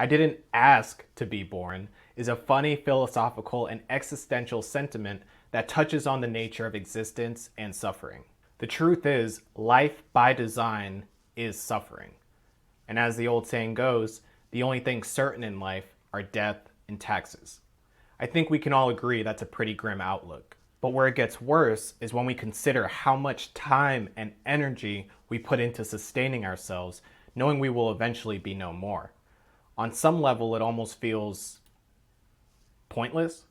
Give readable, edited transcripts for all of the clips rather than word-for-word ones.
I didn't ask to be born is a funny philosophical and existential sentiment that touches on the nature of existence and suffering. The truth is, life by design is suffering. And as the old saying goes, the only things certain in life are death and taxes. I think we can all agree that's a pretty grim outlook. But where it gets worse is when we consider how much time and energy we put into sustaining ourselves, knowing we will eventually be no more. On some level, it almost feels pointless.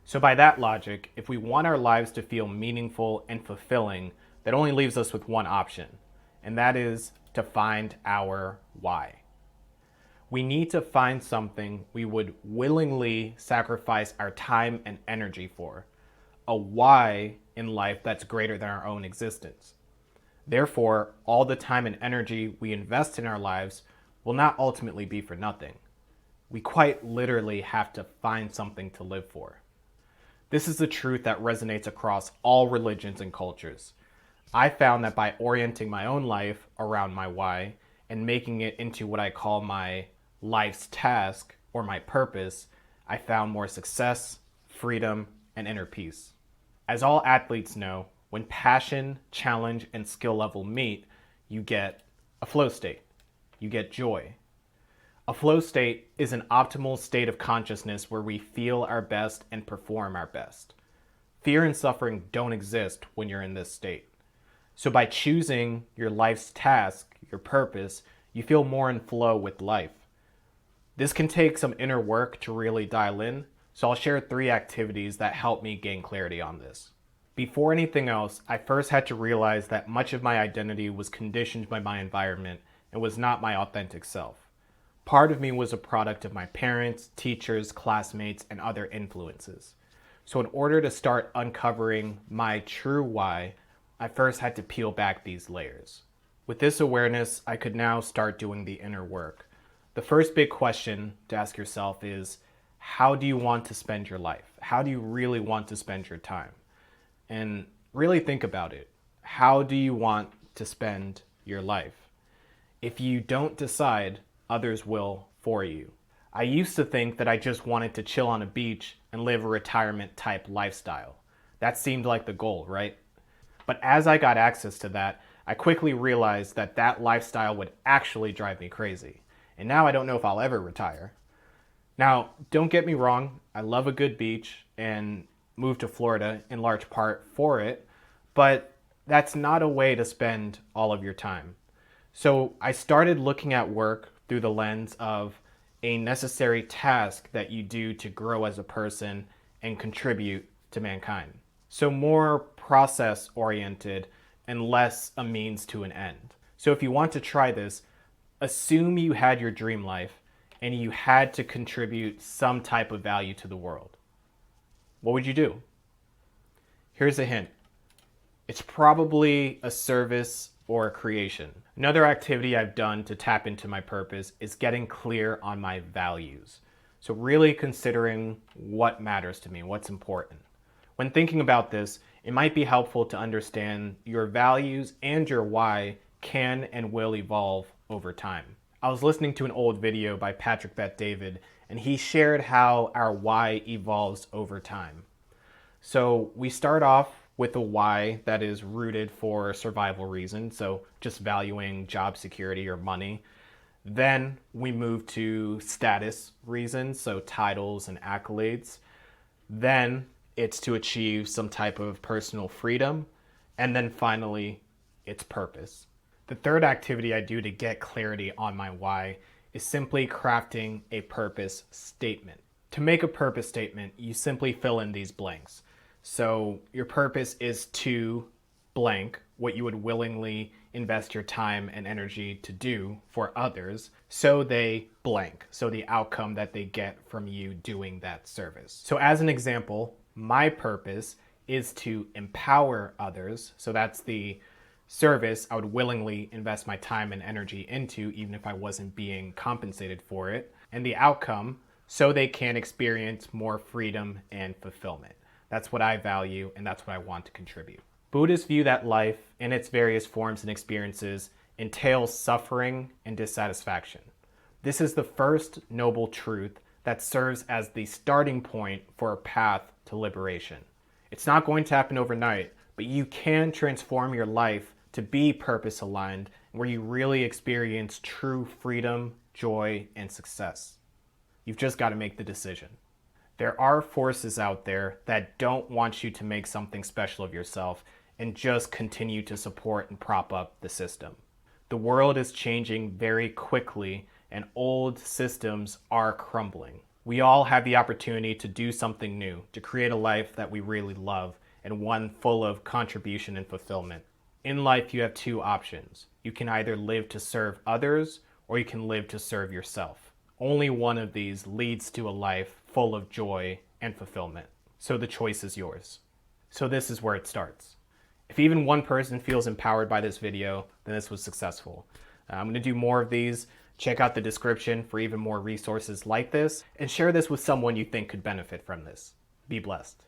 So by that logic, if we want our lives to feel meaningful and fulfilling, that only leaves us with one option, and that is to find our why. We need to find something we would willingly sacrifice our time and energy for, a why in life that's greater than our own existence. Therefore, all the time and energy we invest in our lives will not ultimately be for nothing. We quite literally have to find something to live for. This is the truth that resonates across all religions and cultures. I found that by orienting my own life around my why and making it into what I call my life's task or my purpose, I found more success, freedom, and inner peace. As all athletes know, when passion, challenge, and skill level meet, you get a flow state. You get joy. A flow state is an optimal state of consciousness where we feel our best and perform our best. Fear and suffering don't exist when you're in this state. So by choosing your life's task, your purpose, you feel more in flow with life. This can take some inner work to really dial in, so I'll share 3 activities that help me gain clarity on this. Before anything else, I first had to realize that much of my identity was conditioned by my environment and was not my authentic self. Part of me was a product of my parents, teachers, classmates, and other influences. So in order to start uncovering my true why, I first had to peel back these layers. With this awareness, I could now start doing the inner work. The first big question to ask yourself is, how do you want to spend your life? How do you really want to spend your time? And really think about it. How do you want to spend your life? If you don't decide, others will for you. I used to think that I just wanted to chill on a beach and live a retirement type lifestyle. That seemed like the goal, right? But as I got access to that, I quickly realized that that lifestyle would actually drive me crazy. And now I don't know if I'll ever retire. Now, don't get me wrong, I love a good beach and moved to Florida in large part for it, but that's not a way to spend all of your time. So I started looking at work through the lens of a necessary task that you do to grow as a person and contribute to mankind. So more process oriented and less a means to an end. So if you want to try this, assume you had your dream life and you had to contribute some type of value to the world. What would you do? Here's a hint. It's probably a service or a creation. Another activity I've done to tap into my purpose is getting clear on my values. So really considering what matters to me, what's important. When thinking about this, it might be helpful to understand your values and your why can and will evolve over time. I was listening to an old video by Patrick Bet-David, and he shared how our why evolves over time. So we start off with a why that is rooted for survival reasons, so just valuing job security or money. Then we move to status reasons, so titles and accolades. Then it's to achieve some type of personal freedom. And then finally, it's purpose. The third activity I do to get clarity on my why is simply crafting a purpose statement. To make a purpose statement, you simply fill in these blanks. So your purpose is to blank what you would willingly invest your time and energy to do for others so they blank, so the outcome that they get from you doing that service. So as an example, my purpose is to empower others. So that's the service I would willingly invest my time and energy into, even if I wasn't being compensated for it. And the outcome, so they can experience more freedom and fulfillment. That's what I value, and that's what I want to contribute. Buddhists view that life in its various forms and experiences entails suffering and dissatisfaction. This is the first noble truth that serves as the starting point for a path to liberation. It's not going to happen overnight, but you can transform your life to be purpose aligned, where you really experience true freedom, joy, and success. You've just got to make the decision. There are forces out there that don't want you to make something special of yourself and just continue to support and prop up the system. The world is changing very quickly and old systems are crumbling. We all have the opportunity to do something new, to create a life that we really love and one full of contribution and fulfillment. In life, you have two options. You can either live to serve others or you can live to serve yourself. Only one of these leads to a life full of joy and fulfillment. So the choice is yours. So this is where it starts. If even one person feels empowered by this video, then this was successful. I'm going to do more of these. Check out the description for even more resources like this, and share this with someone you think could benefit from this. Be blessed.